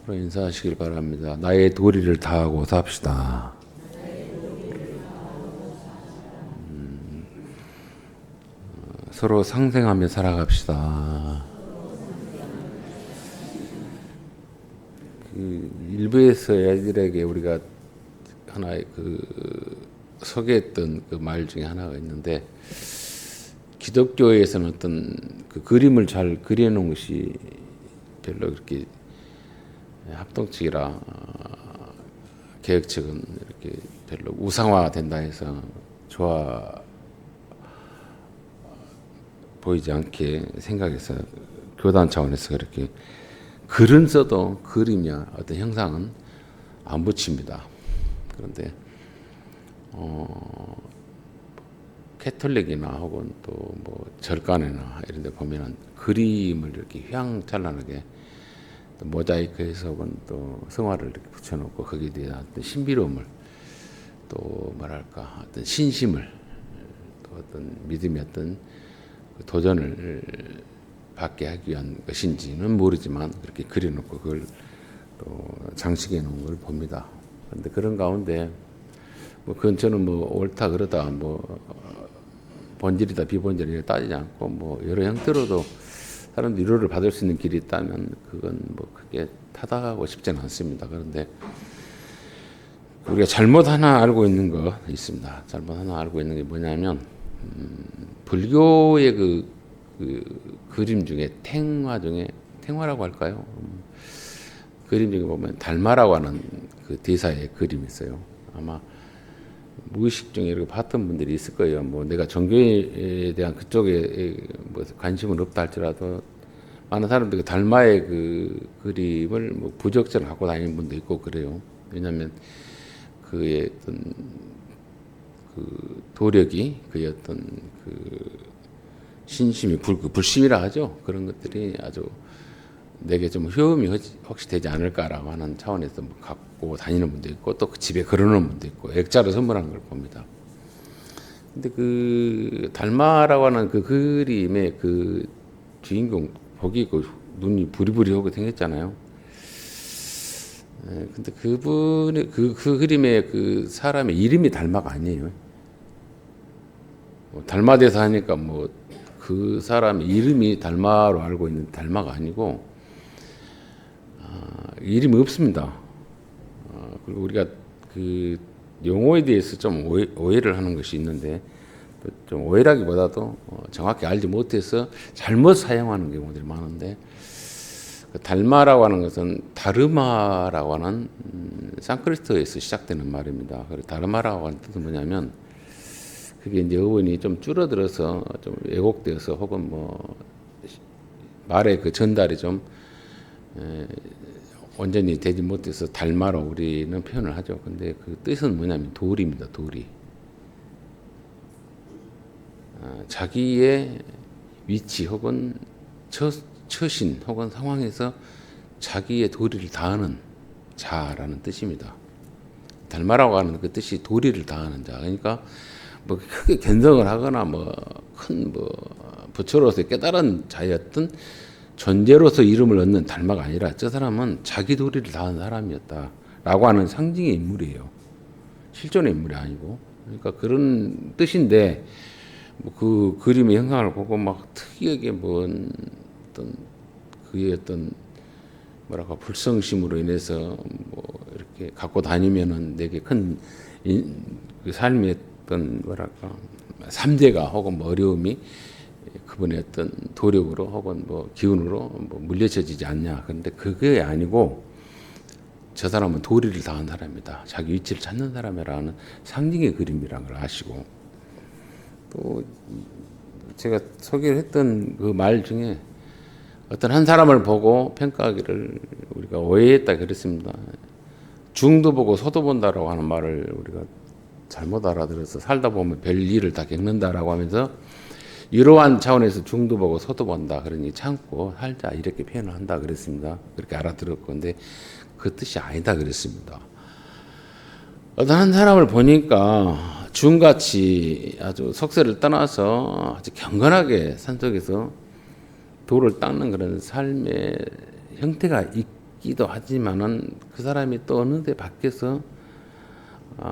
서로 인사하시길 바랍니다. 나의 도리를 다하고 삽시다. 서로 상생하며 살아갑시다. 일부에서 애들에게 우리가 하나의 소개했던 그 말 중에 하나가 있는데, 기독교에서는 어떤 그 그림을 잘 그려놓은 것이 별로 그렇게 합동측이라 개혁 측은 이렇게 별로 우상화된다 해서 좋아 보이지 않게 생각해서 교단 차원에서 그렇게 글은 써도 그림이야 어떤 형상은 안 붙입니다. 그런데 캐톨릭이나 혹은 또 뭐 절간이나 이런 데 보면은 그림을 이렇게 휘황찬란하게 모자이크해서 혹은 또 성화를 이렇게 붙여놓고 거기에 대한 어떤 신비로움을 또 뭐랄까 어떤 신심을 또 어떤 믿음의 어떤 도전을 받게 하기 위한 것인지는 모르지만 그렇게 그려놓고 그걸 또 장식해 놓은 걸 봅니다. 그런데 그런 가운데 뭐 그건 저는 뭐 옳다 그러다 뭐 본질이다 비본질이다 따지지 않고 뭐 여러 형태로도 사람들이 위로를 받을 수 있는 길이 있다면 그건 뭐 크게 타당하고 싶지는 않습니다. 그런데 우리가 잘못 하나 알고 있는 거 있습니다. 잘못 하나 알고 있는 게 뭐냐면 불교의 그 그림 중에 탱화라고 할까요? 그림 중에 보면 달마라고 하는 그 대사의 그림이 있어요. 아마 무의식 중에 이렇게 봤던 분들이 있을 거예요. 뭐 내가 종교에 대한 그쪽에 뭐 관심은 없다 할지라도 많은 사람들이 그 달마의 그 그림을 뭐 부적절히 갖고 다니는 분도 있고 그래요. 왜냐하면 그의 어떤 그 도력이 그의 어떤 그 신심이 불심이라 하죠. 그런 것들이 아주 내게 좀 효험이 혹시 되지 않을까라고 하는 차원에서 뭐 갖고 다니는 분도 있고 또 그 집에 걸어놓은 분도 있고 액자로 선물하는 걸 봅니다. 근데 그 달마라고 하는 그 그림의 그 주인공 보기 그 눈이 부리부리하고 생겼잖아요. 근데 그분의 그 그림의 그 사람의 이름이 달마가 아니에요. 뭐 달마대사 하니까 뭐 그 사람의 이름이 달마로 알고 있는 달마가 아니고 이름이 없습니다. 그리고 우리가 그 용어에 대해서 좀 오해를 하는 것이 있는데 좀 오해라기보다도 정확히 알지 못해서 잘못 사용하는 경우들이 많은데 그 달마라고 하는 것은 다르마라고 하는 산크리트어에서 시작되는 말입니다. 그리고 다르마라고 하는 뜻은 뭐냐면 그게 이제 어원이 좀 줄어들어서 좀 왜곡되어서 혹은 뭐 말의 그 전달이 좀 온전히 되지 못해서 달마로 우리는 표현을 하죠. 근데 그 뜻은 뭐냐면 도리입니다. 도리. 자기의 위치 혹은 처신 혹은 상황에서 자기의 도리를 다하는 자라는 뜻입니다. 달마라고 하는 그 뜻이 도리를 다하는 자. 그러니까 뭐 크게 견성을 하거나 뭐 큰 뭐 부처로서 깨달은 자였던 존재로서 이름을 얻는 달마가 아니라 저 사람은 자기 도리를 다한 사람이었다라고 하는 상징의 인물이에요. 실존의 인물이 아니고. 그러니까 그런 뜻인데 뭐 그 그림의 형상을 보고 막 특이하게 뭐 어떤 그의 어떤 뭐랄까 불성심으로 인해서 뭐 이렇게 갖고 다니면은 내게 큰 그 삶의 어떤 뭐랄까 삼재가 혹은 뭐 어려움이 그분의 어떤 도력으로 혹은 뭐 기운으로 뭐 물려져지지 않냐. 그런데 그게 아니고 저 사람은 도리를 다한 사람이다. 자기 위치를 찾는 사람이라는 상징의 그림이라는 걸 아시고 또 제가 소개를 했던 그 말 중에 어떤 한 사람을 보고 평가하기를 우리가 오해했다 그랬습니다. 중도 보고 소도 본다라고 하는 말을 우리가 잘못 알아들어서 살다 보면 별 일을 다 겪는다라고 하면서 이러한 차원에서 중도 보고 소도 본다. 그러니 참고 살자 이렇게 표현을 한다 그랬습니다. 그렇게 알아들었고 근데 그 뜻이 아니다 그랬습니다. 어떤 한 사람을 보니까 주음같이 아주 속세를 떠나서 아주 경건하게 산속에서 돌을 닦는 그런 삶의 형태가 있기도 하지만은 그 사람이 또 어느 데 밖에서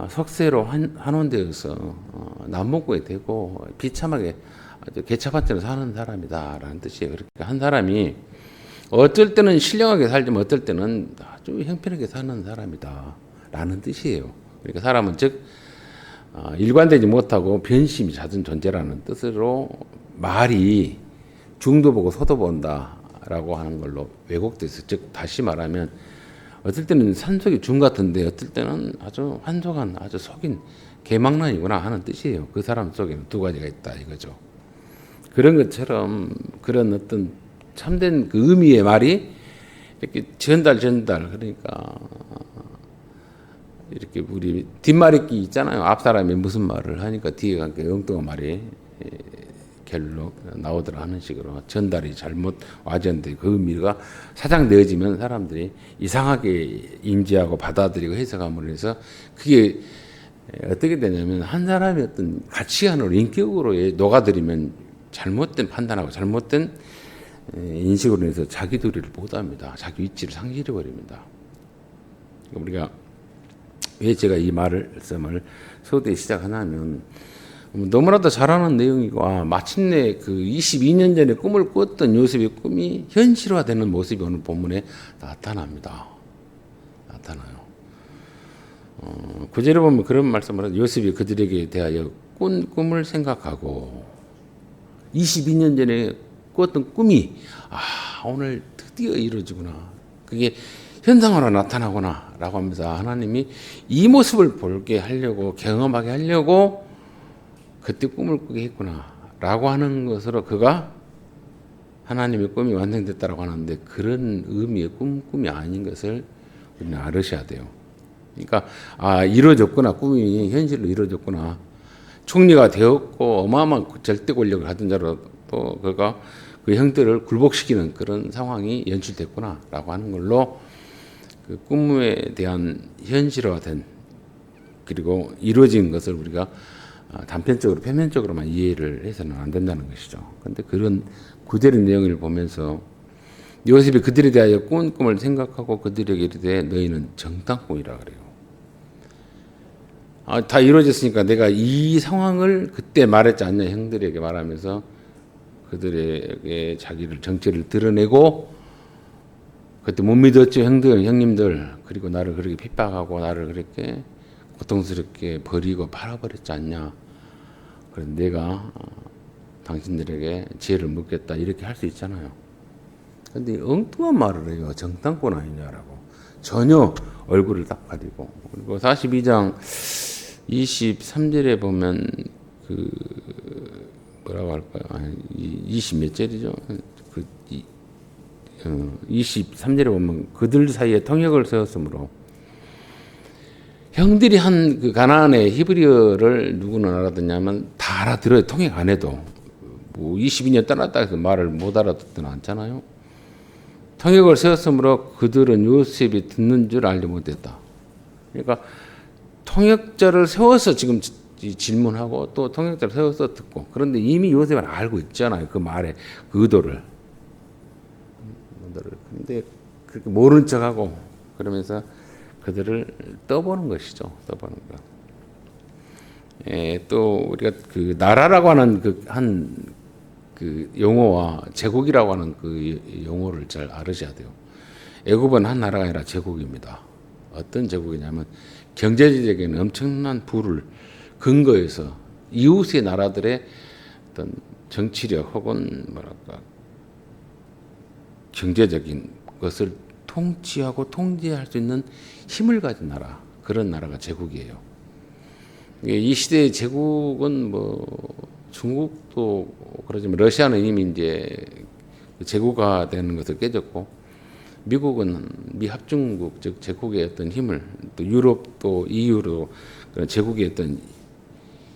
석쇠로 환원되어서 남북구에 되고 비참하게 아주 개차반처럼 사는 사람이다라는 뜻이에요. 그렇게 한 사람이 어쩔 때는 신령하게 살지만 어떨 때는 아주 형편하게 사는 사람이다라는 뜻이에요. 그러니까 사람은 즉 일관되지 못하고 변심이 잦은 존재라는 뜻으로 말이 중도 보고 서도 본다라고 하는 걸로 왜곡돼서 즉 다시 말하면 어떨 때는 산속이 중 같은데 어떨 때는 아주 환속한 아주 속인 개망난이구나 하는 뜻이에요. 그 사람 속에는 두 가지가 있다 이거죠. 그런 것처럼 그런 어떤 참된 그 의미의 말이 이렇게 전달 그러니까 이렇게 우리 뒷말잇기 있잖아요. 앞 사람이 무슨 말을 하니까 뒤에 엉뚱한 말이 결로 나오더라 하는 식으로 전달이 잘못 와졌는데 그 의미가 사장되어지면 사람들이 이상하게 인지하고 받아들이고 해석함으로 해서 그게 어떻게 되냐면 한 사람의 어떤 가치관으로 인격으로 녹아들이면 잘못된 판단하고 잘못된 인식으로 해서 자기 도리를 못합니다. 자기 위치를 상실해 버립니다. 우리가 왜 제가 이 말씀을 서두에 시작하냐면 너무나도 잘하는 내용이고 마침내 그 22년 전에 꿈을 꿨던 요셉의 꿈이 현실화되는 모습이 오늘 본문에 나타나요. 구절에 보면 그런 말씀을 하죠. 요셉이 그들에게 대하여 꾼 꿈을 생각하고 22년 전에 꿨던 꿈이 오늘 드디어 이루어지구나. 그게 현상으로 나타나구나 라고 하면서 하나님이 이 모습을 보게 하려고 경험하게 하려고 그때 꿈을 꾸게 했구나 라고 하는 것으로 그가 하나님의 꿈이 완성됐다라고 하는데 그런 의미의 꿈이 아닌 것을 우리는 알으셔야 돼요. 그러니까 이루어졌구나. 꿈이 현실로 이루어졌구나. 총리가 되었고 어마어마한 절대 권력을 하던 자로 또 그가 그 형들을 굴복시키는 그런 상황이 연출됐구나 라고 하는 걸로 그 꿈에 대한 현실화된 그리고 이루어진 것을 우리가 단편적으로 표면적으로만 이해를 해서는 안 된다는 것이죠. 그런데 그런 구절의 내용을 보면서 요셉이 그들에 대하여 꾼 꿈을 생각하고 그들에게 이르되 너희는 정탐꾼이라 그래요. 다 이루어졌으니까 내가 이 상황을 그때 말했지 않냐 형들에게 말하면서 그들에게 자기를 정체를 드러내고 그때 못 믿었죠 형님들 그리고 나를 그렇게 핍박하고 나를 그렇게 고통스럽게 버리고 팔아버렸지 않냐. 그래서 내가 당신들에게 지혜를 묻겠다 이렇게 할 수 있잖아요. 근데 엉뚱한 말을 해요. 정탐꾼 아니냐라고. 전혀 얼굴을 딱 가리고. 그리고 42장 23절에 보면 그 뭐라고 할까요? 20 몇 절이죠. 23절에 보면 그들 사이에 통역을 세웠으므로 형들이 한 그 가나안의 히브리어를 누구는 알아듣냐면 다 알아들어요. 통역 안 해도. 뭐 22년 떠났다 해서 말을 못 알아듣지는 않잖아요. 통역을 세웠으므로 그들은 요셉이 듣는 줄 알지 못했다. 그러니까 통역자를 세워서 지금 질문하고 또 통역자를 세워서 듣고 그런데 이미 요셉은 알고 있잖아요. 그 말의 그 의도를. 근데 그렇게 모른 척하고 그러면서 그들을 떠보는 것이죠. 떠보는 것. 또 우리가 그 나라라고 하는 그 용어와 제국이라고 하는 그 용어를 잘 알으셔야 돼요. 애굽은 한 나라가 아니라 제국입니다. 어떤 제국이냐면 경제적인 엄청난 부를 근거해서 이웃의 나라들의 어떤 정치력 혹은 뭐랄까 경제적인 것을 통치하고 통제할 수 있는 힘을 가진 나라, 그런 나라가 제국이에요. 이 시대의 제국은 뭐 중국도 그러지만 러시아는 이미 이제 제국화 되는 것을 깨졌고 미국은 미합중국 즉 제국의 어떤 힘을 또 유럽도 EU로 그런 제국의 어떤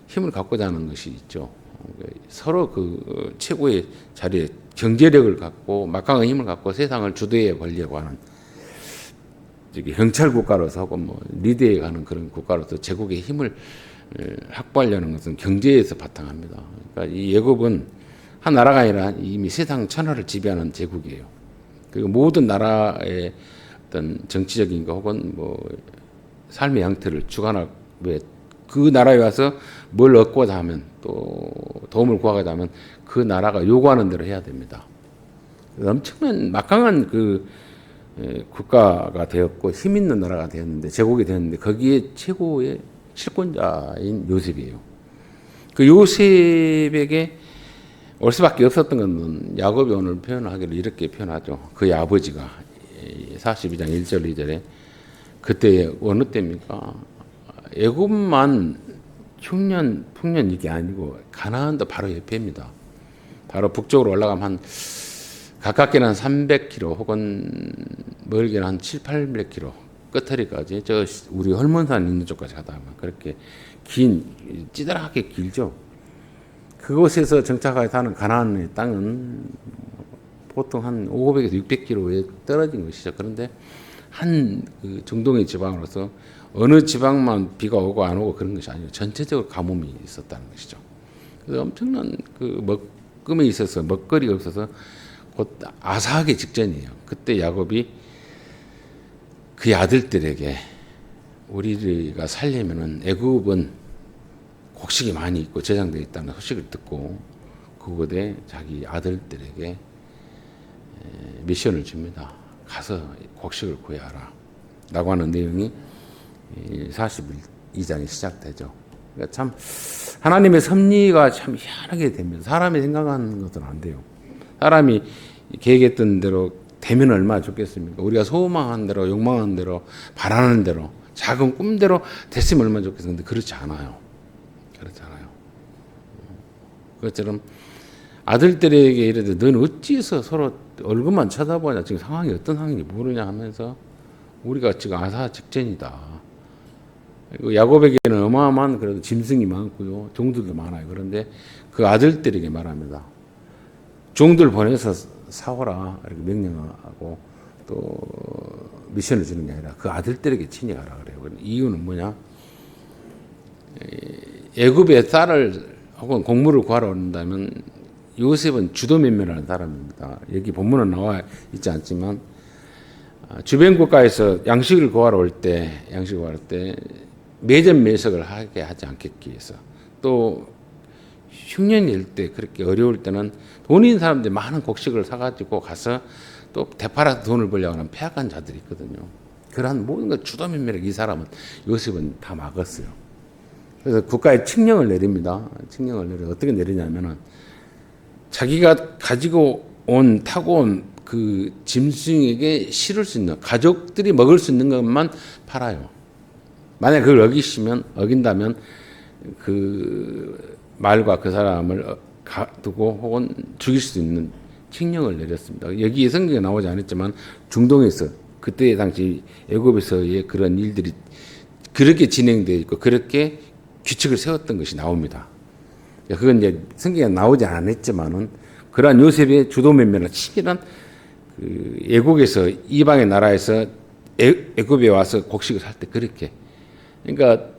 힘을 갖고자 하는 것이 있죠. 서로 그 최고의 자리에 경제력을 갖고 막강한 힘을 갖고 세상을 주도해 보려고 하는 경찰 국가로서 혹은 뭐 리드해 가는 그런 국가로서 제국의 힘을 확보하려는 것은 경제에서 바탕합니다. 그러니까 이 애굽은 한 나라가 아니라 이미 세상 천하를 지배하는 제국이에요. 그리고 모든 나라의 어떤 정치적인 거 혹은 뭐 삶의 양태를 주관하고 그 나라에 와서 뭘 얻고자 하면 또 도움을 구하고자 하면 그 나라가 요구하는 대로 해야 됩니다. 엄청난 막강한 그 국가가 되었고 힘 있는 나라가 되었는데 제국이 되었는데 거기에 최고의 실권자인 요셉이에요. 그 요셉에게 올 수밖에 없었던 것은 야곱이 오늘 표현하기를 이렇게 표현하죠. 그의 아버지가 42장 1절 2절에 그때 어느 때입니까? 애굽만 흉년 풍년 이게 아니고 가나안도 바로 옆에입니다. 바로 북쪽으로 올라가면 한 가깝게는 한 300km 혹은 멀게는 한 7, 800km 끝허리까지 저 우리 헐몬산 있는 쪽까지 가다 보면 그렇게 긴 찌들하게 길죠. 그곳에서 정착하여 사는 가나안의 땅은 보통 한 500에서 600km에 떨어진 것이죠. 그런데 그 중동의 지방으로서 어느 지방만 비가 오고 안 오고 그런 것이 아니고 전체적으로 가뭄이 있었다는 것이죠. 그래서 엄청난 그 먹금에 있어서 먹거리가 없어서 곧 아사하기 직전이에요. 그때 야곱이 그의 아들들에게 우리가 살려면은 애굽은 곡식이 많이 있고 저장되어 있다는 소식을 듣고 그곳에 자기 아들들에게 미션을 줍니다. 가서 곡식을 구해라 라고 하는 내용이 42장에 시작되죠. 그러니까 참 하나님의 섭리가 참 희한하게 됩니다. 사람이 생각하는 것은 안 돼요. 사람이 계획했던 대로 되면 얼마나 좋겠습니까? 우리가 소망한 대로 욕망한 대로 바라는 대로 작은 꿈대로 됐으면 얼마나 좋겠는데 그렇지 않아요. 그렇지 않아요. 그것처럼 아들들에게 이래도 너는 어찌해서 서로 얼굴만 쳐다보냐 지금 상황이 어떤 상황인지 모르냐 하면서 우리가 지금 아사 직전이다. 야곱에게는 어마어마한 그래도 짐승이 많고요. 종들도 많아요. 그런데 그 아들들에게 말합니다. 종들 보내서 사오라 이렇게 명령하고 또 미션을 주는 게 아니라 그 아들들에게 친히 가라 그래요. 이유는 뭐냐? 애굽의 쌀을 혹은 곡물을 구하러 온다면 요셉은 주도면밀한 사람입니다. 여기 본문은 나와 있지 않지만 주변 국가에서 양식을 구하러 올 때 매점 매석을 하게 하지 않겠기 위해서 또 흉년일 때 그렇게 어려울 때는 돈 있는 사람들이 많은 곡식을 사가지고 가서 또 대팔아서 돈을 벌려고 하는 폐악한 자들이 있거든요. 그러한 모든 것 주도면밀하게 이 사람은 요셉은 다 막았어요. 그래서 국가에 칙령을 내립니다. 칙령을 내려 어떻게 내리냐면은 자기가 가지고 타고 온 그 짐승에게 실을 수 있는 가족들이 먹을 수 있는 것만 팔아요. 만약 그걸 어긴다면 그 말과 그 사람을 두고 혹은 죽일 수 있는 칙령을 내렸습니다. 여기 성경에 나오지 않았지만 중동에서 그때 당시 애굽에서의 그런 일들이 그렇게 진행되어 있고 그렇게 규칙을 세웠던 것이 나옵니다. 그건 이제 성경에 나오지 않았지만은 그러한 요셉의 주도면밀한 치밀한 그 애국에서 이방의 나라에서 애굽에 와서 곡식을 살 때 그렇게 그러니까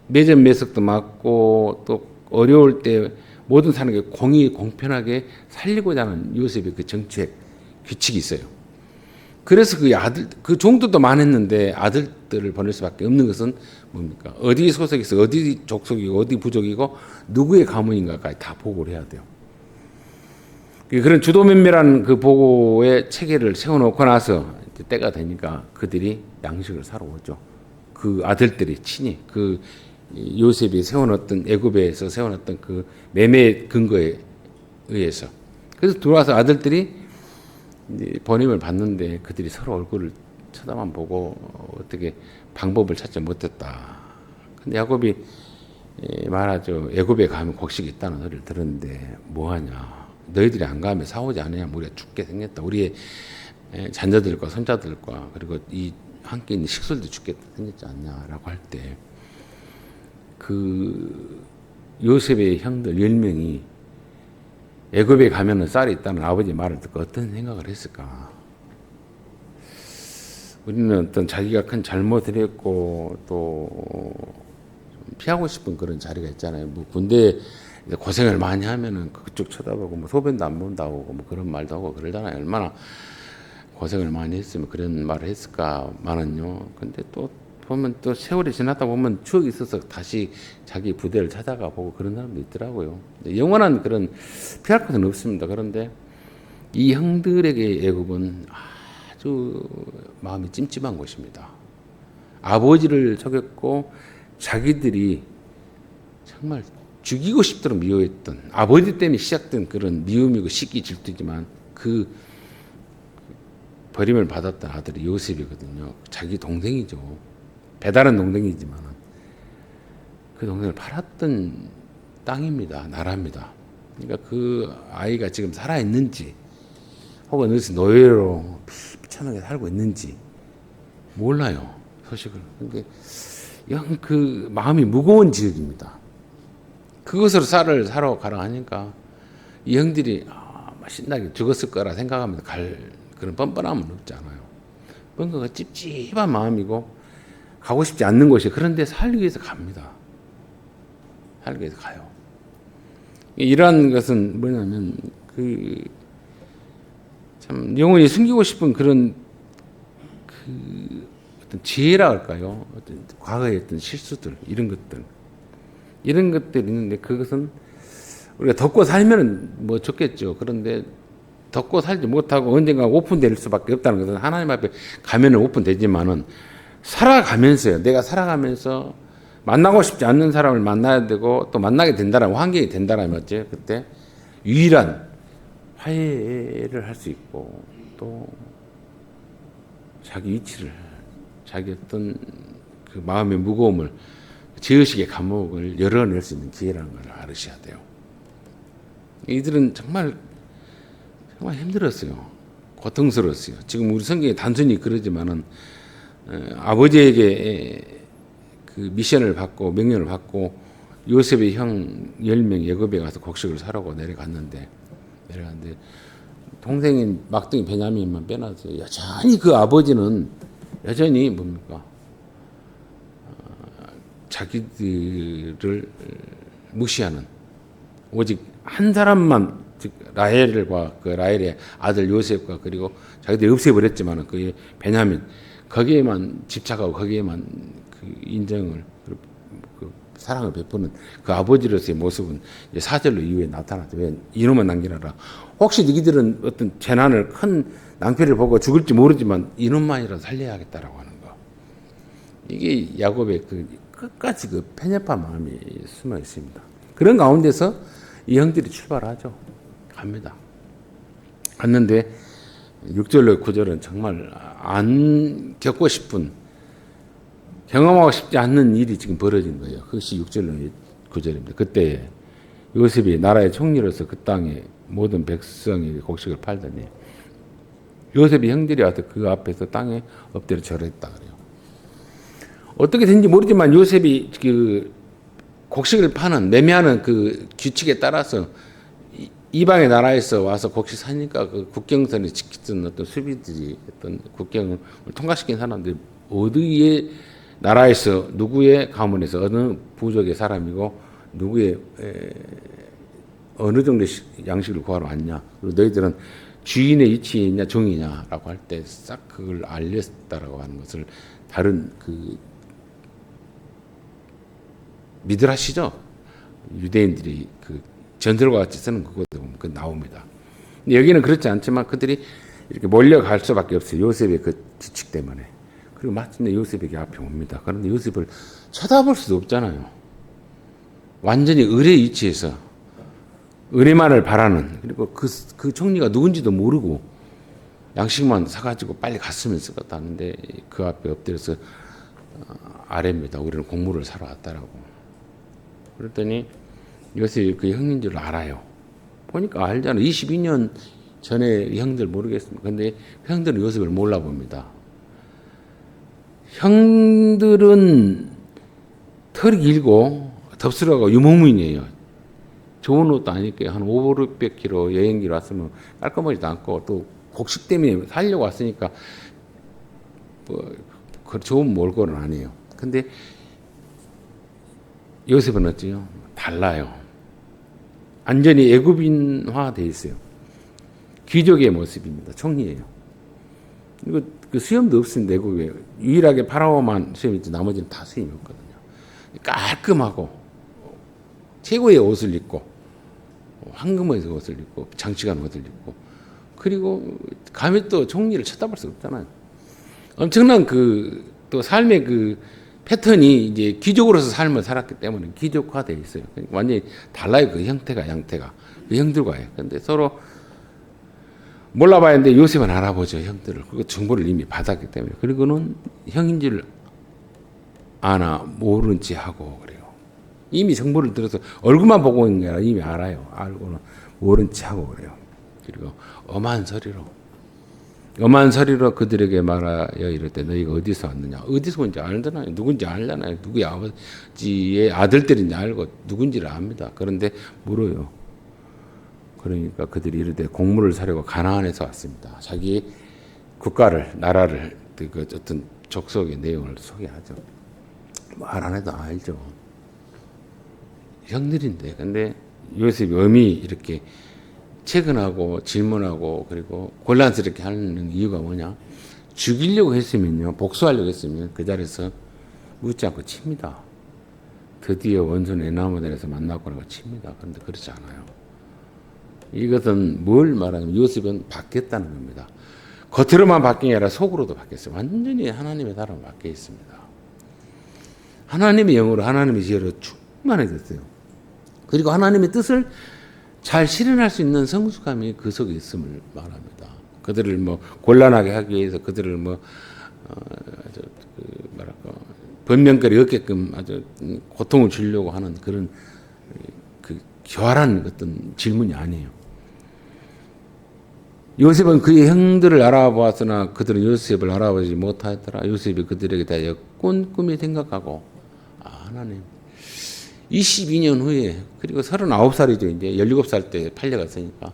매점 매석도 맞고 또 어려울 때 모든 사람에게 공평하게 살리고자 하는 요셉의 그 정책 규칙이 있어요. 그래서 그 종들도 많았는데 아들들을 보낼 수밖에 없는 것은 뭡니까? 어디 소속에서 어디 족속이고 어디 부족이고 누구의 가문인가까지 다 보고를 해야 돼요. 그런 주도면밀한 그 보고의 체계를 세워놓고 나서 때가 되니까 그들이 양식을 사러 오죠. 그 아들들이 친히 그 요셉이 세워놨던 애굽에서 세워놨던 그 매매 근거에 의해서 그래서 들어와서 아들들이 번임을 받는데 그들이 서로 얼굴을 쳐다만 보고 어떻게 방법을 찾지 못했다. 근데 야곱이 말하죠. 애굽에 가면 곡식이 있다는 소리를 들었는데 뭐하냐. 너희들이 안 가면 사오지 않으냐. 우리가 죽게 생겼다. 우리의 자녀들과 손자들과 그리고 이 함께 있는 식솔도 죽게 생겼지 않냐라고 할 때 그 요셉의 형들 10명이 애굽에 가면은 쌀이 있다는 아버지 말을 듣고 어떤 생각을 했을까? 우리는 어떤 자기가 큰 잘못을 했고 또 피하고 싶은 그런 자리가 있잖아요. 뭐 군대 고생을 많이 하면은 그쪽 쳐다보고 뭐 소변도 안 본다고 뭐 그런 말도 하고 그러잖아요. 얼마나 고생을 많이 했으면 그런 말을 했을까마는요. 근데 또 보면 또 세월이 지났다 보면 추억이 있어서 다시 자기 부대를 찾아가 보고 그런 사람도 있더라고요. 영원한 그런 피할 것은 없습니다. 그런데 이 형들에게 애국은 아주 마음이 찜찜한 것입니다. 아버지를 속였고 자기들이 정말 죽이고 싶도록 미워했던 아버지 때문에 시작된 그런 미움이고 시기 질투지만 그 버림을 받았던 아들이 요셉이거든요. 자기 동생이죠. 배다른 동생이지만 그 동생을 팔았던 땅입니다. 나라입니다. 그러니까 그 아이가 지금 살아있는지 혹은 어디서 노예로 비참하게 살고 있는지 몰라요. 소식을. 그러니까 영 그 마음이 무거운 지역입니다. 그것으로 쌀을 사러 가라 하니까 이 형들이 신나게 죽었을 거라 생각하면서 갈 그런 뻔뻔함은 없지 않아요. 뭔가 찝찝한 마음이고 가고 싶지 않는 곳이 그런데 살기 위해서 갑니다. 살기 위해서 가요. 이러한 것은 뭐냐면 참 영원히 숨기고 싶은 그런 어떤 지혜라 할까요? 어떤 과거의 어떤 실수들 이런 것들이 있는데 그것은 우리가 덮고 살면은 뭐 좋겠죠. 그런데 덮고 살지 못하고 언젠가 오픈될 수밖에 없다는 것은 하나님 앞에 가면은 오픈되지만은 살아가면서요. 내가 살아가면서 만나고 싶지 않는 사람을 만나야 되고 또 만나게 된다라면 환경이 된다라면 어째 그때 유일한 화해를 할 수 있고 또 자기 위치를 자기 어떤 그 마음의 무거움을 죄의식의 감옥을 열어낼 수 있는 기회라는 걸 알으셔야 돼요. 이들은 정말 힘들었어요. 고통스러웠어요. 지금 우리 성경에 단순히 그러지만은 아버지에게 그 미션을 받고 명령을 받고 요셉의 형 10명 예굽에 가서 곡식을 사라고 내려갔는데 동생인 막둥이 베냐민만 빼놔서 여전히 그 아버지는 여전히 뭡니까? 자기들을 무시하는 오직 한 사람만 즉 라헬과 그 라헬의 아들 요셉과 그리고 자기들이 없애버렸지만은 그 베냐민 거기에만 집착하고 거기에만 그 인정을 그 사랑을 베푸는 그 아버지로서의 모습은 이제 4절로 이후에 나타났죠. 왜 이놈은 남기라라. 혹시 너희들은 어떤 재난을 큰 낭패를 보고 죽을지 모르지만 이놈만이라도 살려야겠다라고 하는 거. 이게 야곱의 그 끝까지 그 편협한 마음이 숨어 있습니다. 그런 가운데서 이 형들이 출발하죠. 갑니다. 갔는데 6절로 9절은 정말 안 겪고 싶은 경험하고 싶지 않는 일이 지금 벌어진 거예요. 그것이 6절로 9절입니다. 그때 요셉이 나라의 총리로서 그 땅에 모든 백성이 곡식을 팔더니 요셉이 형들이 와서 그 앞에서 땅에 엎드려 절했다 그래요. 어떻게 된지 모르지만 요셉이 그 곡식을 파는 매매하는 그 규칙에 따라서 이방의 나라에서 와서 곡식 사니까 그 국경선에 지키던 어떤 수비들이 어떤 국경을 통과시킨 사람들이 어디에 나라에서 누구의 가문에서 어느 부족의 사람이고 누구의 어느 정도의 양식을 구하러 왔냐 그리고 너희들은 주인의 위치에 있냐 종이냐라고 할 때 싹 그걸 알렸다라고 하는 것을 다른 그 미드라시죠 유대인들이 그 전설과 같이 쓰는 그것도 보면 그 나옵니다. 근데 여기는 그렇지 않지만 그들이 이렇게 몰려갈 수밖에 없어요. 요셉의 그 지식 때문에. 그리고 마침내 요셉에게 앞에 옵니다. 그런데 요셉을 쳐다볼 수도 없잖아요. 완전히 을의 위치에서 은혜만을 바라는 그리고 그 총리가 누군지도 모르고 양식만 사가지고 빨리 갔으면 쓰겠다 하는데 그 앞에 엎드려서 아뢰입니다. 우리는 곡물을 사러 왔다라고. 그랬더니 요셉이 그 형인 줄 알아요. 보니까 알잖아요. 22년 전에 형들 모르겠습니다. 근데 형들은 요셉을 몰라봅니다. 형들은 털이 길고 덥스러고 유목민이에요. 좋은 옷도 안 입게 한 500km 여행길 왔으면 깔끔하지도 않고 또 곡식 때문에 살려고 왔으니까 뭐 좋은 몰골은 아니에요. 근데 요셉은 어찌요? 달라요. 완전히 애굽인화 돼 있어요. 귀족의 모습입니다. 총리예요. 이거 그 수염도 없습니다. 내국에 유일하게 파라오만 수염이 있지 나머지는 다 수염이 없거든요. 깔끔하고 최고의 옷을 입고 황금의 옷을 입고 장치간 옷을 입고 그리고 감히 또 종리를 쳐다볼 수 없잖아요. 엄청난 그 또 삶의 그 패턴이 이제 귀족으로서 삶을 살았기 때문에 귀족화되어 있어요. 완전히 달라요. 그 양태가 그 형들과의. 근데 서로 몰라봐야 하는데 요셉은 알아보죠. 형들을. 그 정보를 이미 받았기 때문에. 그리고는 형인 줄 아나 모르는 체 하고 그래요. 이미 정보를 들어서 얼굴만 보고 있는 게 아니라 이미 알아요. 알고는 모른 체 하고 그래요. 그리고 엄한 소리로 그들에게 말하여 이르되 너희가 어디서 왔느냐. 어디서 온지 알잖아요. 누군지 알잖아요. 누구의 아버지의 아들들인지 알고 누군지를 압니다. 그런데 물어요. 그러니까 그들이 이르되 곡물을 사려고 가나안에서 왔습니다. 자기 국가를 나라를 그 어떤 족속의 내용을 소개하죠. 말 안 해도 알죠. 형들인데 근데 요셉이 엄히 이렇게 채근하고 질문하고 그리고 곤란스럽게 하는 이유가 뭐냐? 죽이려고 했으면요, 복수하려고 했으면 그 자리에서 묻지 않고 칩니다. 드디어 원수는 에나무단에서 만났구나고 칩니다. 그런데 그렇지 않아요. 이것은 뭘 말하냐면 요셉은 바뀌었다는 겁니다. 겉으로만 바뀐 게 아니라 속으로도 바뀌었어요. 완전히 하나님의 사람으로 바뀌어 있습니다. 하나님의 영으로 하나님의 지혜로 충만해졌어요. 그리고 하나님의 뜻을 잘 실현할 수 있는 성숙함이 그 속에 있음을 말합니다. 그들을 뭐 곤란하게 하기 위해서 그들을 번명거리 얻게끔 아주 고통을 주려고 하는 그런 그 교활한 어떤 질문이 아니에요. 요셉은 그의 형들을 알아보았으나 그들은 요셉을 알아보지 못하였더라. 요셉이 그들에게 대하여 꼼꼼히 생각하고 하나님 22년 후에 그리고 39살이죠. 이제 17살 때 팔려갔으니까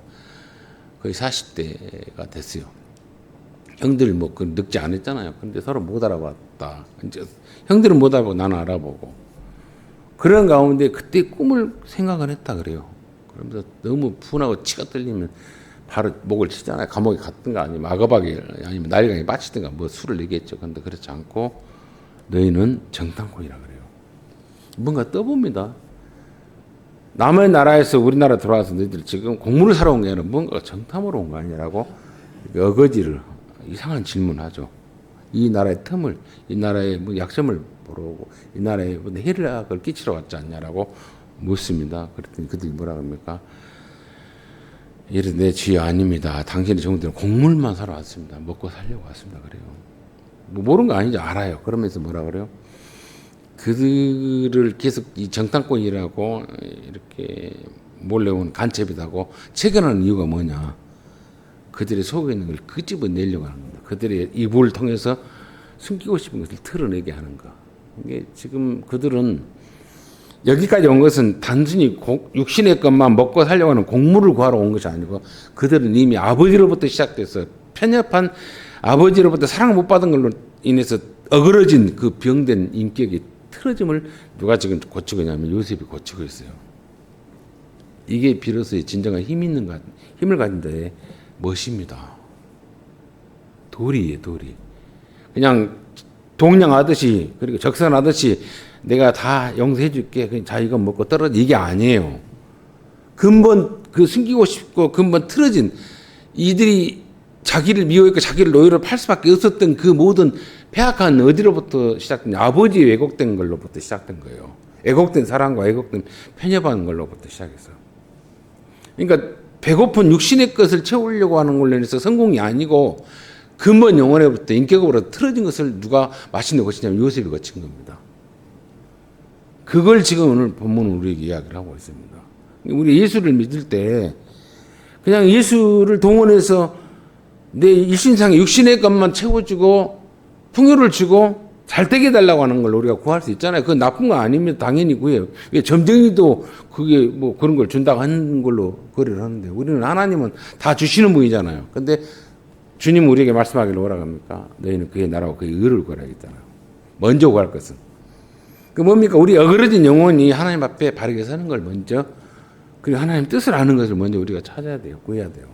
거의 40대가 됐어요. 형들 뭐 그 늙지 않았잖아요. 근데 서로 못 알아봤다. 이제 형들은 못 알아보고 나는 알아보고 그런 가운데 그때 꿈을 생각을 했다 그래요. 그러면서 너무 분하고 치가 떨리면 바로 목을 치잖아요. 감옥에 갔든가 아니면 악어박에 아니면 나일강에 빠치든가 뭐 술을 내겠죠. 그런데 그렇지 않고 너희는 정탐꾼이라 그래요. 뭔가 떠봅니다. 남의 나라에서 우리나라 들어와서 너희들 지금 곡물을 사러 온 게 아니라 뭔가 정탐으로 온 거 아니냐라고 어거지를 이상한 질문하죠. 이 나라의 틈을, 이 나라의 뭐 약점을 보러 오고 이 나라에 뭐 해악을 끼치러 왔지 않냐라고 묻습니다. 그랬더니 그들이 뭐라 합니까? 이르되 내 주여 아닙니다. 당신의 종들은 곡물만 사러 왔습니다. 먹고 살려고 왔습니다. 그래요. 뭐 모르는 거 아니죠. 알아요. 그러면서 뭐라 그래요? 그들을 계속 이 정탐꾼이라고 이렇게 몰래온 간첩이라고 체결하는 이유가 뭐냐? 그들의 속에 있는 걸 끄집어내려고 하는 겁니다. 그들의 입을 통해서 숨기고 싶은 것을 드러내게 하는 거. 이게 지금 그들은 여기까지 온 것은 단순히 육신의 것만 먹고 살려고 하는 곡물을 구하러 온 것이 아니고 그들은 이미 아버지로부터 시작돼서 편협한 아버지로부터 사랑을 못 받은 걸로 인해서 어그러진 그 병된 인격이 틀어짐을 누가 지금 고치고 있냐면 요셉이 고치고 있어요. 이게 비로소 진정한 힘을 가진 자의 멋입니다. 도리예요, 도리. 그냥 동냥하듯이 그리고 적선하듯이 내가 다 용서해 줄게. 그냥 자 이거 먹고 떨어져 이게 아니에요. 근본 그 숨기고 싶고 근본 틀어진 이들이 자기를 미워했고 자기를 노예로 팔 수밖에 없었던 그 모든 폐악한 어디로부터 시작된 아버지의 왜곡된 걸로부터 시작된 거예요. 왜곡된 사랑과 왜곡된 편협한 걸로부터 시작해서. 그러니까 배고픈 육신의 것을 채우려고 하는 걸로 인해서 성공이 아니고 근본 영혼에부터 인격으로 틀어진 것을 누가 마침내 고치냐면 요셉이 고친 겁니다. 그걸 지금 오늘 본문은 우리에게 이야기를 하고 있습니다. 우리 예수를 믿을 때 그냥 예수를 동원해서 내 일신상의 육신의 것만 채워주고 풍요를 주고 잘 되게 해달라고 하는 걸 우리가 구할 수 있잖아요. 그건 나쁜 거 아니면 당연히 구해요. 점쟁이도 그게 뭐 그런 걸 준다고 하는 걸로 거래를 하는데 우리는 하나님은 다 주시는 분이잖아요. 근데 주님은 우리에게 말씀하기를 뭐라고 합니까? 너희는 그의 나라와 그의 의를 구하라겠잖아요. 먼저 구할 것은. 그 뭡니까? 우리 어그러진 영혼이 하나님 앞에 바르게 서는 걸 먼저 그리고 하나님 뜻을 아는 것을 먼저 우리가 찾아야 돼요. 구해야 돼요.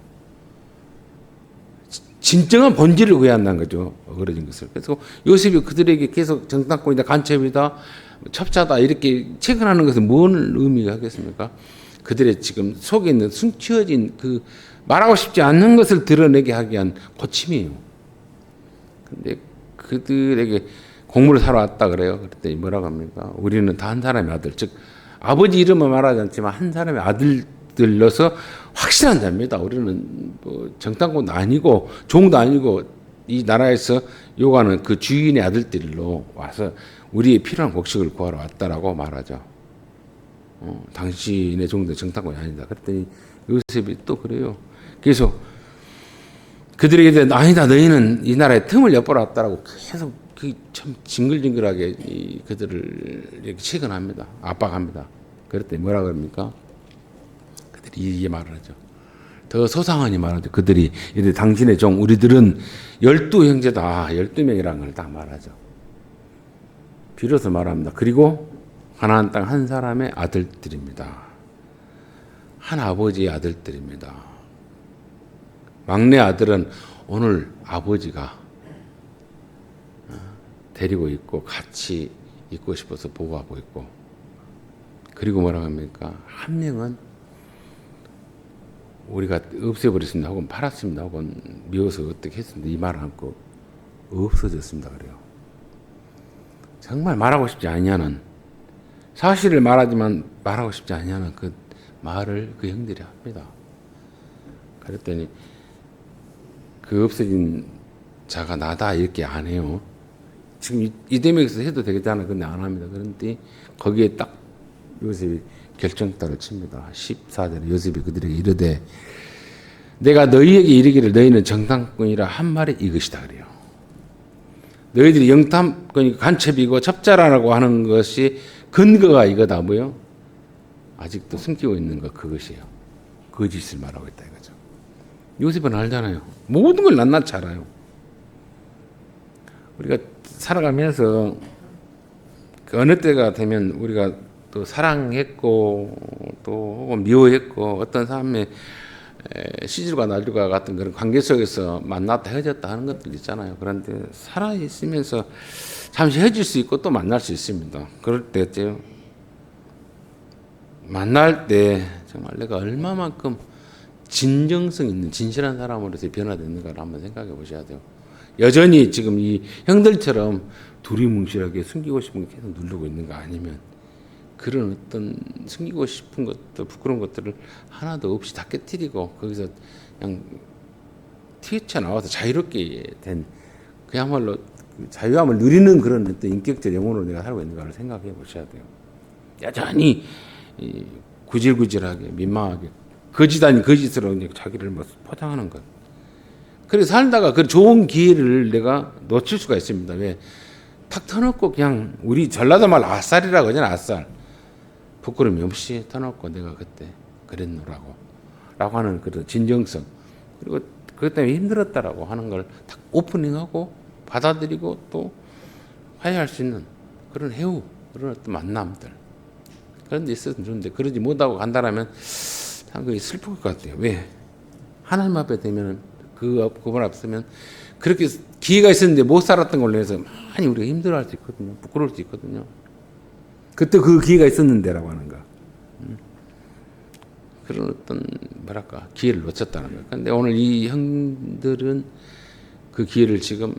진정한 본질을 구해한다는 거죠. 어그러진 것을. 그래서 요셉이 그들에게 계속 정탐꾼이다, 간첩이다, 첩자다 이렇게 체크하는 것은 뭔 의미가 하겠습니까? 그들의 지금 속에 있는 숨겨진 그 말하고 싶지 않는 것을 드러내게 하기 위한 고침이에요. 근데 그들에게 공물을 사러 왔다 그래요. 그랬더니 뭐라고 합니까? 우리는 다 한 사람의 아들, 즉 아버지 이름은 말하지 않지만 한 사람의 아들들로서 확실한 자입니다. 우리는 뭐 정탐꾼도 아니고 종도 아니고 이 나라에서 요구하는 그 주인의 아들들로 와서 우리의 필요한 곡식을 구하러 왔다라고 말하죠. 당신의 종도 정탐꾼이 아니다. 그랬더니 요셉이 또 그래요. 계속 그들에게 아니다, 너희는 이 나라의 틈을 엿보러 왔다라고 계속 참 징글징글하게 그들을 이렇게 체근합니다. 압박합니다. 그랬더니 뭐라 그럽니까? 그들이 이게 말을 하죠. 더 소상하니 말하죠. 그들이 이제 당신의 종 우리들은 12형제다. 12명이라는 걸 딱 말하죠. 비로소 말합니다. 그리고 가나안 땅 한 사람의 아들들입니다. 한 아버지의 아들들입니다. 막내 아들은 오늘 아버지가 데리고 있고 같이 있고 싶어서 보호하고 있고, 그리고 뭐라고 합니까? 한 명은 우리가 없애버렸습니다. 혹은 팔았습니다. 혹은 미워서 어떻게 했습니다. 이 말을 않고 없어졌습니다. 그래요. 정말 말하고 싶지 아니하는, 사실을 말하지만 말하고 싶지 아니하는 그 말을 그 형들이 합니다. 그랬더니 그 없어진 자가 나다 이렇게 안 해요. 지금 이 대목에서 해도 되겠잖아. 근데 안 합니다. 그런데 거기에 딱 요셉이 결정타를 칩니다. 14절에 요셉이 그들에게 이르되 내가 너희에게 이르기를 너희는 정탐꾼이라 한 말이 이것이다 그래요. 너희들이 영탐꾼이 간첩이고 첩자라고 하는 것이 근거가 이거다 뭐요? 아직도 숨기고 있는 것 그것이에요. 거짓을 말하고 있다 이거죠. 요셉은 알잖아요. 모든 걸 낱낱이 알아요. 우리가 살아가면서 그 어느 때가 되면 우리가 또 사랑했고 또 혹은 미워했고 어떤 사람의 시줄과 나줄과 같은 그런 관계 속에서 만났다 헤어졌다 하는 것들 있잖아요. 그런데 살아있으면서 잠시 헤어질 수 있고 또 만날 수 있습니다. 그럴 때 어때요? 만날 때 정말 내가 얼마만큼 진정성 있는 진실한 사람으로서 변화됐는가를 한번 생각해 보셔야 돼요. 여전히 지금 이 형들처럼 두리뭉실하게 숨기고 싶은 게 계속 누르고 있는 거 아니면 그런 어떤 숨기고 싶은 것들, 부끄러운 것들을 하나도 없이 다 깨뜨리고 거기서 그냥 튀어나와서 자유롭게 된 그야말로 자유함을 누리는 그런 어떤 인격적 영혼으로 내가 살고 있는가를 생각해 보셔야 돼요. 여전히 구질구질하게 민망하게 거짓 아닌 거짓으로 자기를 뭐 포장하는 것. 그래서 살다가 그 좋은 기회를 내가 놓칠 수가 있습니다. 왜? 탁 터놓고 그냥 우리 전라도 말 아쌀이라고 하잖아. 아쌀. 부끄러움이 없이 터놓고 내가 그때 그랬노라고 라고 하는 그런 진정성, 그리고 그것 때문에 힘들었다라고 하는 걸 딱 오프닝하고 받아들이고 또 화해할 수 있는 그런 해우, 그런 어떤 만남들, 그런 데 있었으면 좋은데 그러지 못하고 간다라면 참 그게 슬플 것 같아요. 왜? 하나님 앞에 되면 그분 앞서면 그렇게 기회가 있었는데 못 살았던 걸로 해서 많이 우리가 힘들어할 수 있거든요. 부끄러울 수 있거든요. 그때 그 기회가 있었는데라고 하는가. 그런 어떤 뭐랄까 기회를 놓쳤다는 거예요. 그런데 오늘 이 형들은 그 기회를 지금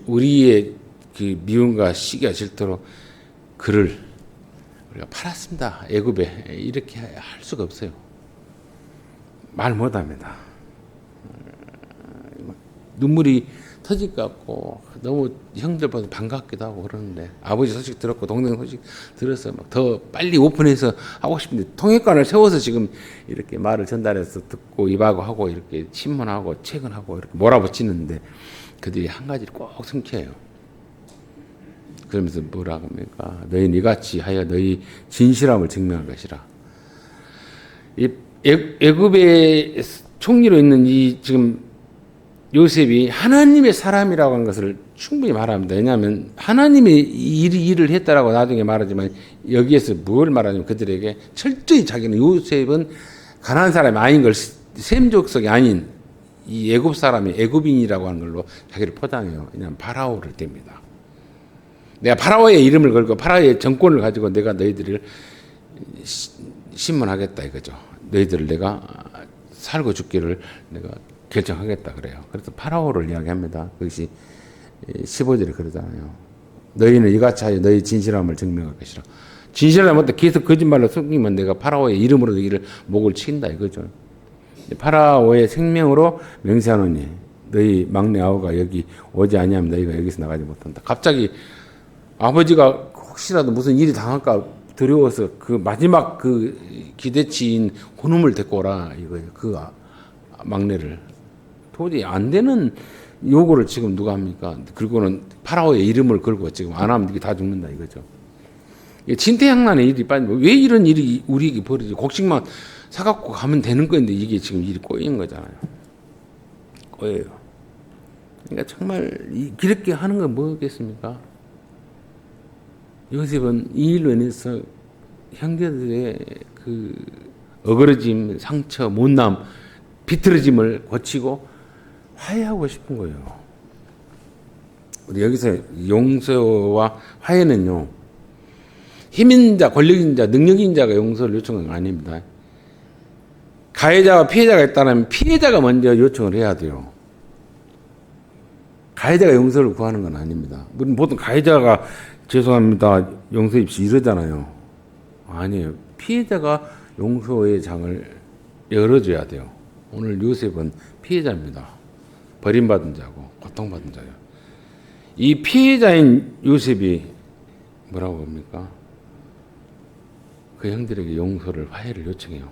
우리의 그 미움과 시기와 질투로 그를 우리가 팔았습니다. 애굽에 이렇게 할 수가 없어요. 말 못합니다. 눈물이 터질 것 같고 너무 형들보다 반갑기도 하고 그러는데 아버지 소식 들었고 동생 소식 들어서 막 더 빨리 오픈해서 하고 싶은데 통역관을 세워서 지금 이렇게 말을 전달해서 듣고 입하고 하고 이렇게 신문하고 책은하고 이렇게 몰아붙이는데 그들이 한 가지를 꼭 숨겨요. 그러면서 뭐라고 합니까? 너희 이같이 하여 너희 진실함을 증명한 것이라. 이 애굽의 총리로 있는 이 지금 요셉이 하나님의 사람이라고 한 것을 충분히 말합니다. 왜냐하면 하나님이 일을 했다라고 나중에 말하지만 여기에서 뭘 말하냐면 그들에게 철저히 자기는 요셉은 가난한 사람이 아닌 걸 셈족속이 아닌 이 애굽 사람이 애굽인이라고 하는 걸로 자기를 포장해요. 그냥 파라오를 댑니다. 내가 파라오의 이름을 걸고 파라오의 정권을 가지고 내가 너희들을 신문하겠다 이거죠. 너희들을 내가 살고 죽기를 내가 결정하겠다 그래요. 그래서 파라오를 이야기합니다. 그것이 15절에 그러잖아요. 너희는 이같이 하여 너희 진실함을 증명할 것이라. 진실함을 못해 계속 거짓말로 속이면 내가 파라오의 이름으로 너희를 목을 치긴다 이거죠. 파라오의 생명으로 맹세하노니 너희 막내 아우가 여기 오지 아니하면 너희가 여기서 나가지 못한다. 갑자기 아버지가 혹시라도 무슨 일이 당할까 두려워서 그 마지막 그 기대치인 혼음을 데리고 오라 이거예요. 그 막내를 도저히 안 되는 요구를 지금 누가 합니까? 그리고는 파라오의 이름을 걸고 지금 안 하면 이게 다 죽는다 이거죠. 진퇴양난의 일이 빠지면 왜 이런 일이 우리에게 벌어지? 곡식만 사갖고 가면 되는 건데 이게 지금 일이 꼬인 거잖아요. 꼬여요. 그러니까 정말 이렇게 하는 건 뭐겠습니까? 요셉은 이 일로 인해서 형제들의 그 어그러짐, 상처, 못남, 비틀어짐을 고치고 화해하고 싶은 거예요. 우리 여기서 용서와 화해는요, 힘인 자, 권력인 자, 능력인 자가 용서를 요청한 건 아닙니다. 가해자와 피해자가 있다면 피해자가 먼저 요청을 해야 돼요. 가해자가 용서를 구하는 건 아닙니다. 보통 가해자가 죄송합니다, 용서해 주십시오 이러잖아요. 아니에요. 피해자가 용서의 장을 열어줘야 돼요. 오늘 요셉은 피해자입니다. 버림받은 자고 고통받은 자예요. 이 피해자인 요셉이 뭐라고 합니까? 그 형들에게 용서를, 화해를 요청해요.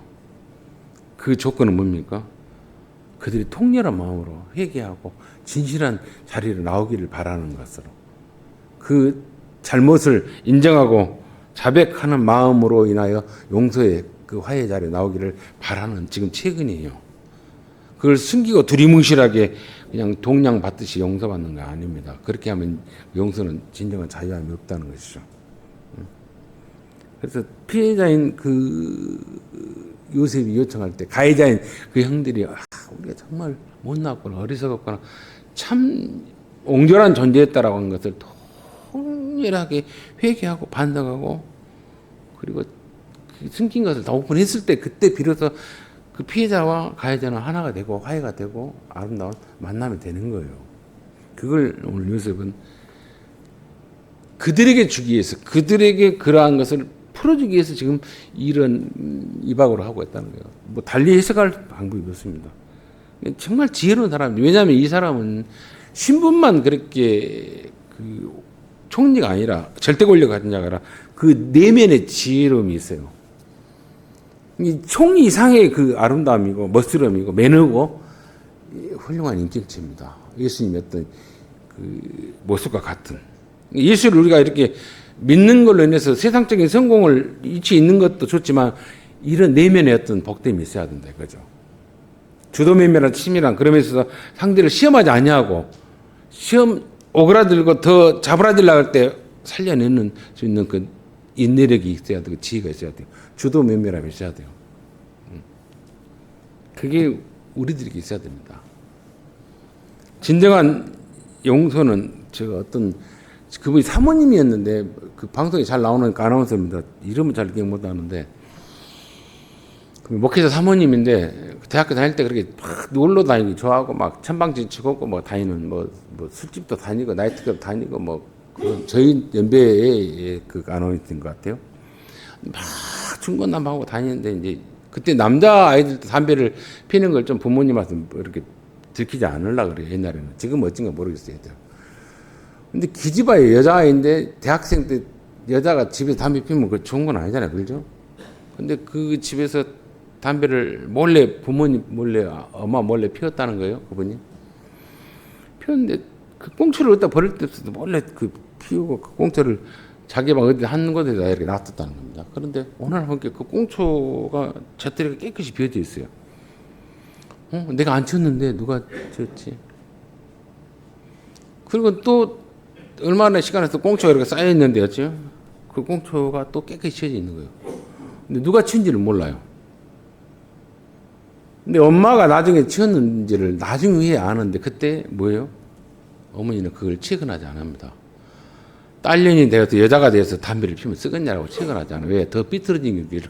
그 조건은 뭡니까? 그들이 통렬한 마음으로 회개하고 진실한 자리로 나오기를 바라는 것으로, 그 잘못을 인정하고 자백하는 마음으로 인하여 용서의 그 화해 자리에 나오기를 바라는 지금 최근이에요. 그걸 숨기고 두리뭉실하게 그냥 동양 받듯이 용서받는 거 아닙니다. 그렇게 하면 용서는 진정한 자유함이 없다는 것이죠. 그래서 피해자인 그 요셉이 요청할 때 가해자인 그 형들이 우리가 정말 못났거나 어리석었거나 참 옹졸한 존재였다라고 하는 것을 통렬하게 회개하고 반성하고 그리고 숨긴 것을 다 오픈했을 때 그때 비로소 그 피해자와 가해자는 하나가 되고 화해가 되고 아름다운 만남이 되는 거예요. 그걸 오늘 요셉은 그들에게 주기 위해서, 그들에게 그러한 것을 풀어주기 위해서 지금 이런 이박으로 하고 있다는 거예요. 뭐 달리 해석할 방법이 없습니다. 정말 지혜로운 사람입니다. 왜냐하면 이 사람은 신분만 그렇게 그 총리가 아니라 절대 권력 가진 자가 아니라 그 내면의 지혜로움이 있어요. 이 총리 이상의 그 아름다움이고 멋스러움이고 매너고 훌륭한 인격체입니다. 예수님의 어떤 그 모습과 같은. 예수를 우리가 이렇게 믿는 걸로 인해서 세상적인 성공을 이치 있는 것도 좋지만 이런 내면의 어떤 복됨이 있어야 된다 이거죠. 주도면밀한 치밀한, 그러면서 상대를 시험하지 아니하고 시험 오그라들고 더 잡으라들라 할 때 살려내는 수 있는 그 인내력이 있어야 되고 지혜가 있어야 돼요. 주도면밀함이 있어야 돼요. 그게 우리들에게 있어야 됩니다. 진정한 용서는 제가 어떤 그분이 사모님이었는데 그 방송에 잘 나오는 아나운서입니다. 이름은 잘 기억 못 하는데 목회자 사모님인데 대학교 다닐 때 그렇게 막 놀러 다니고 좋아하고 막 천방지축 하고 뭐 다니는 뭐 술집도 다니고 나이트클럽 다니고 뭐 저희 연배의 그 아나운서인 것 같아요. 막 중고남하고 다니는데 이제 그때 남자 아이들도 담배를 피는 걸 좀 부모님한테 이렇게 들키지 않으려고 그래요. 옛날에는. 지금 어쩐가 모르겠어요. 근데 기집아의 여자아이인데 대학생 때 여자가 집에서 담배 피우면 그 좋은 건 아니잖아요. 그렇죠? 근데 그 집에서 담배를 몰래 부모님 몰래 엄마 몰래 피웠다는 거예요. 그분이. 피웠는데 그 꽁초를 어디다 버릴 때 없어도 몰래 그 피우고 그 꽁초를 자기 방 어디 한 곳에다 이렇게 놔뒀다는 겁니다. 그런데 오늘 보니까 그 꽁초가 젖들이가 깨끗이 비어져 있어요. 내가 안 쳤는데 누가 쳤지? 그리고 또 얼마나 시간에서 꽁초가 이렇게 쌓여 있는데였죠. 그 꽁초가 또 깨끗이 쳐져 있는 거예요. 근데 누가 친지를 몰라요. 근데 엄마가 나중에 치웠는지를 나중에 후에 아는데 그때 뭐예요? 어머니는 그걸 체근하지 않습니다. 딸년이 되어서 여자가 되어서 담배를 피우면 쓰겠냐라고 체근하지 않아요. 왜? 더 삐뚤어진 길을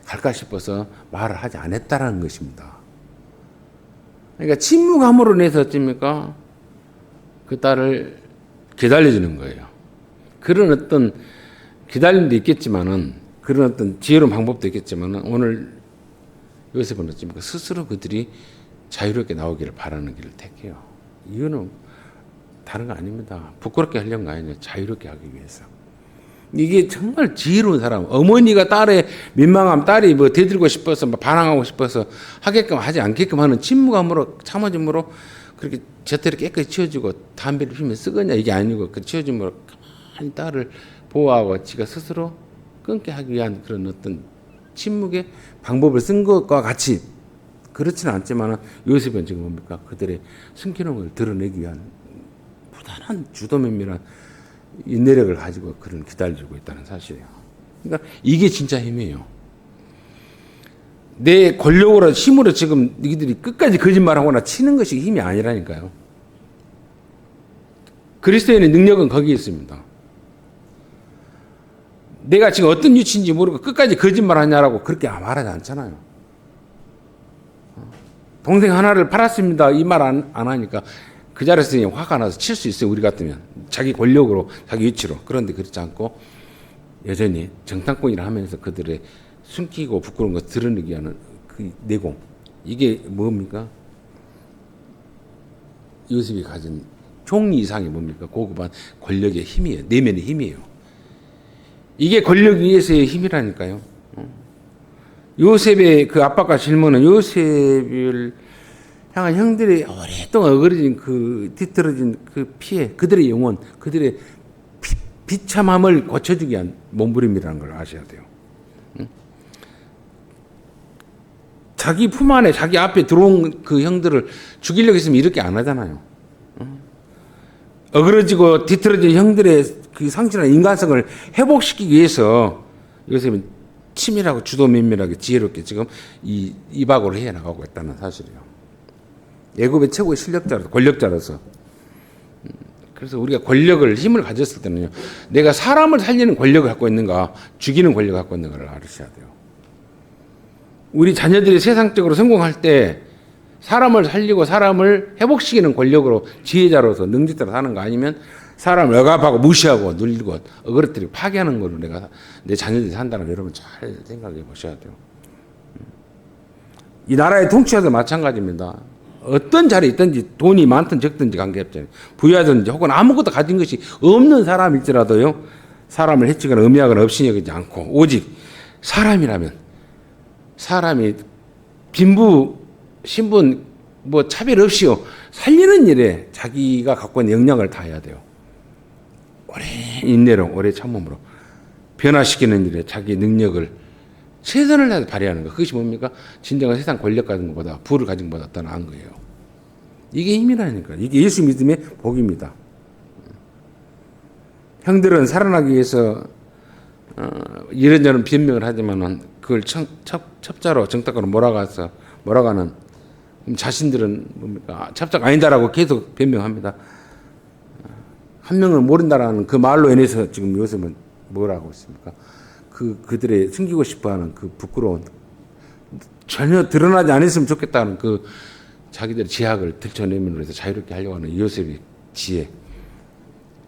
갈까 싶어서 말을 하지 않았다라는 것입니다. 그러니까 침묵함으로 인해서 어찌입니까? 그 딸을 기다려주는 거예요. 그런 어떤 기다림도 있겠지만은 그런 어떤 지혜로운 방법도 있겠지만은 오늘 요셉은 어찌입니까? 스스로 그들이 자유롭게 나오기를 바라는 길을 택해요. 이유는 다른 거 아닙니다. 부끄럽게 하려는 거 아니에요. 자유롭게 하기 위해서. 이게 정말 지혜로운 사람. 어머니가 딸의 민망함, 딸이 뭐 대들고 싶어서 뭐 반항하고 싶어서 하게끔 하지 않게끔 하는 침묵함으로 참아줌으로 그렇게 젖대를 깨끗이 치워주고 담배를 피우면 쓰겠냐 이게 아니고 그 치워줌으로 가만히 딸을 보호하고 지가 스스로 끊게 하기 위한 그런 어떤 침묵의 방법을 쓴 것과 같이 그렇지는 않지만 요셉은 지금 뭡니까? 그들의 순기능을 드러내기 위한 부단한 주도면밀한 인내력을 가지고 그를 기다려주고 있다는 사실이에요. 그러니까 이게 진짜 힘이에요. 내 권력으로 힘으로 지금 이들이 끝까지 거짓말하거나 치는 것이 힘이 아니라니까요. 그리스도인의 능력은 거기에 있습니다. 내가 지금 어떤 위치인지 모르고 끝까지 거짓말하냐라고 그렇게 말하지 않잖아요. 동생 하나를 팔았습니다. 이 말 안 하니까 그 자리에서 그냥 화가 나서 칠 수 있어요. 우리 같으면. 자기 권력으로, 자기 위치로. 그런데 그렇지 않고 여전히 정탐꾼이라 하면서 그들의 숨기고 부끄러운 것 드러내기 위한 그 내공. 이게 뭡니까? 요셉이 가진 종리 이상의 뭡니까? 고급한 권력의 힘이에요. 내면의 힘이에요. 이게 권력 위에서의 힘이라니까요. 요셉의 그 압박과 질문은 요셉을 향한 형들의 오랫동안 어그러진 그 뒤틀어진 그 피해, 그들의 영혼, 그들의 비참함을 고쳐주기 위한 몸부림이라는 걸 아셔야 돼요. 자기 품 안에 자기 앞에 들어온 그 형들을 죽이려고 했으면 이렇게 안 하잖아요. 어그러지고 뒤틀어진 형들의 그 상실한 인간성을 회복시키기 위해서 요셉은 치밀하고 주도면밀하게 지혜롭게 지금 이 박으로 해나가고 있다는 사실이에요. 애굽의 최고의 실력자로서 권력자로서. 그래서 우리가 권력을 힘을 가졌을 때는요. 내가 사람을 살리는 권력을 갖고 있는가 죽이는 권력을 갖고 있는가를 알으셔야 돼요. 우리 자녀들이 세상적으로 성공할 때 사람을 살리고 사람을 회복시키는 권력으로 지혜자로서 능지자로 사는 거 아니면 사람을 억압하고 무시하고 눌리고 어그러뜨리고 파괴하는 걸로 내가 내 자녀들이 산다는 걸 여러분 잘 생각해 보셔야 돼요. 이 나라의 통치와도 마찬가지입니다. 어떤 자리에 있든지 돈이 많든 적든지 관계없잖아요. 부유하든지 혹은 아무것도 가진 것이 없는 사람일지라도요. 사람을 해치거나 음해하거나 업신여기지 않고 오직 사람이라면 사람이 빈부 신분 뭐 차별 없이요. 살리는 일에 자기가 갖고 있는 역량을 다해야 돼요. 오래 인내로 오래 참음으로 변화시키는 일에 자기 능력을 최선을 다해서 발휘하는 것. 그것이 뭡니까? 진정한 세상 권력 가진 것보다 부를 가진 것보다 더 나은 거예요. 이게 힘이라니까. 이게 예수 믿음의 복입니다. 형들은 살아나기 위해서 이런저런 변명을 하지만은 그걸 첩자로 정탁으로 몰아가는 자신들은 뭡니까? 첩자가 아니다라고 계속 변명합니다. 한 명을 모른다라는 그 말로 인해서 지금 요즘은 뭐라고 있습니까? 그들의 숨기고 싶어하는 그 부끄러운 전혀 드러나지 않았으면 좋겠다는 그 자기들의 제약을 들춰내면서 해서 자유롭게 하려고 하는 요셉의 지혜.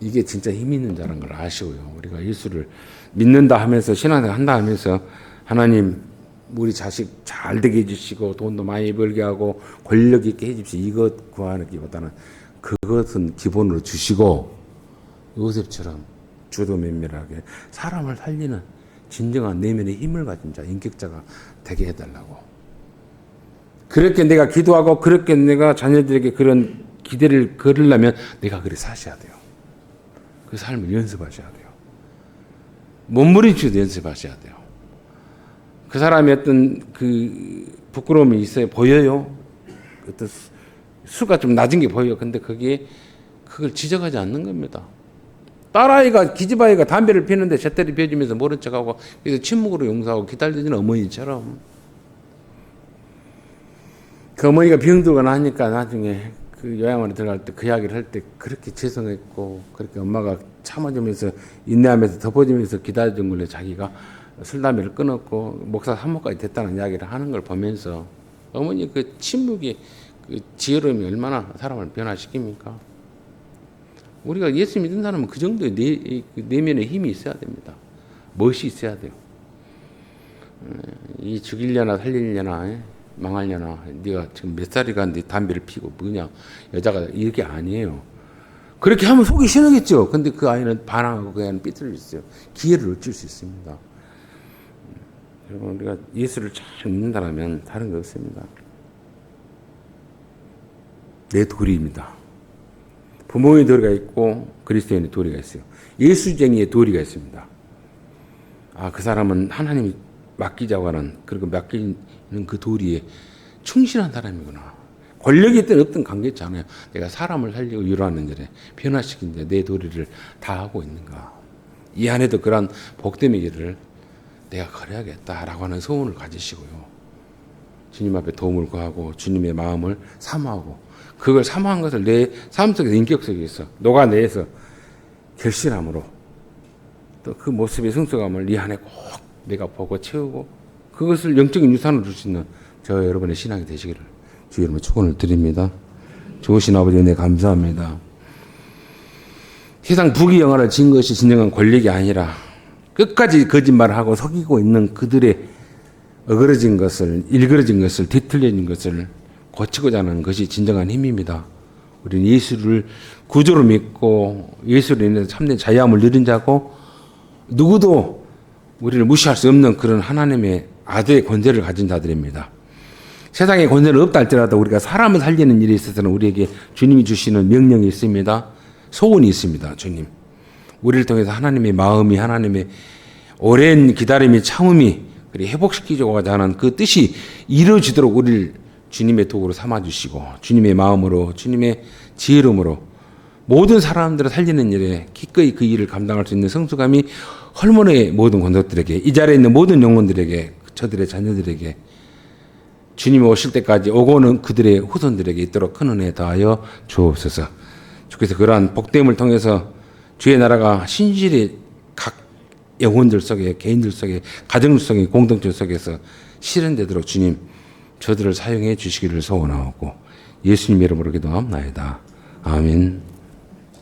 이게 진짜 힘 있는 자라는 걸 아시고요. 우리가 예수를 믿는다 하면서 신앙생활 한다 하면서 하나님 우리 자식 잘 되게 해주시고 돈도 많이 벌게 하고 권력 있게 해주시고 이것 구하기보다는 그것은 기본으로 주시고 요셉처럼 주도면밀하게 사람을 살리는 진정한 내면의 힘을 가진 자, 인격자가 되게 해달라고. 그렇게 내가 기도하고 그렇게 내가 자녀들에게 그런 기대를 걸으려면 내가 그렇게 사셔야 돼요. 그 삶을 연습하셔야 돼요. 몸부림치도 연습하셔야 돼요. 그 사람이 어떤 그 부끄러움이 있어요. 보여요. 어떤 수가 좀 낮은 게 보여요. 근데 그걸 지적하지 않는 겁니다. 딸아이가 기집아이가 담배를 피우는데 잣대를 피워주면서 모른 척하고 그래서 침묵으로 용서하고 기다리는 어머니처럼 그 어머니가 병들고 나니까 나중에 그 요양원에 들어갈 때 그 이야기를 할 때 그렇게 죄송했고 그렇게 엄마가 참아주면서 인내하면서 덮어주면서 기다려준 걸로 자기가 술 담배를 끊었고 목사 사모까지 됐다는 이야기를 하는 걸 보면서 어머니 그 침묵이 그 지혜로움이 얼마나 사람을 변화시킵니까? 우리가 예수 믿는 사람은 그 정도의 내면의 힘이 있어야 됩니다. 멋이 있어야 돼요. 이 죽이려나 살리려나 망하려나 네가 지금 몇 살이가 네 담배를 피고 뭐냐 여자가 이게 아니에요. 그렇게 하면 속이 시원하겠죠. 근데 그 아이는 반항하고 그 아이는 삐뚤어져 있어요. 기회를 얻을 수 있습니다. 여러분 우리가 예수를 잘 믿는다면 다른 거 없습니다. 내 도리입니다. 부모의 도리가 있고 그리스도인의 도리가 있어요. 예수쟁이의 도리가 있습니다. 아, 그 사람은 하나님이 맡기자고 하는 그리고 맡기는 그 도리에 충실한 사람이구나. 권력이 있든 없든 관계있지 않아요. 내가 사람을 살리고 위로하는 일에 변화시킨 데 내 도리를 다 하고 있는가. 이 안에도 그러한 복됨의 길을 내가 걸어야겠다라고 하는 소원을 가지시고요. 주님 앞에 도움을 구하고 주님의 마음을 사모하고 그걸 사모한 것을 내 삶 속에서 인격 속에서 녹아내서 결실함으로 또 그 모습의 성숙함을 이 안에 꼭 내가 보고 채우고 그것을 영적인 유산으로 줄 수 있는 저 여러분의 신앙이 되시기를 주 여러분 축원을 드립니다. 좋으신 아버지 은혜 감사합니다. 세상 부귀영화를 진 것이 진정한 권력이 아니라 끝까지 거짓말을 하고 속이고 있는 그들의 어그러진 것을 일그러진 것을 뒤틀려진 것을 고치고자 하는 것이 진정한 힘입니다. 우리는 예수를 구조로 믿고 예수로 인해서 참된 자유함을 누린 자고 누구도 우리를 무시할 수 없는 그런 하나님의 아들의 권세를 가진 자들입니다. 세상에 권세는 없다 할지라도 우리가 사람을 살리는 일에 있어서는 우리에게 주님이 주시는 명령이 있습니다. 소원이 있습니다. 주님. 우리를 통해서 하나님의 마음이 하나님의 오랜 기다림이 참음이 그리 회복시키고자 하는 그 뜻이 이루어지도록 우리를 주님의 도구로 삼아주시고 주님의 마음으로 주님의 지혜로움으로 모든 사람들을 살리는 일에 기꺼이 그 일을 감당할 수 있는 성숙함이 헐몬의 모든 권속들에게 이 자리에 있는 모든 영혼들에게 저들의 자녀들에게 주님이 오실 때까지 오고는 그들의 후손들에게 있도록 큰 은혜 다하여 주옵소서. 주께서 그러한 복됨을 통해서 주의 나라가 신실히 각 영혼들 속에 개인들 속에 가정들 속에 공동체 속에서 실현되도록 주님 저들을 사용해 주시기를 소원하고 예수님 이름으로 기도합나이다. 아멘.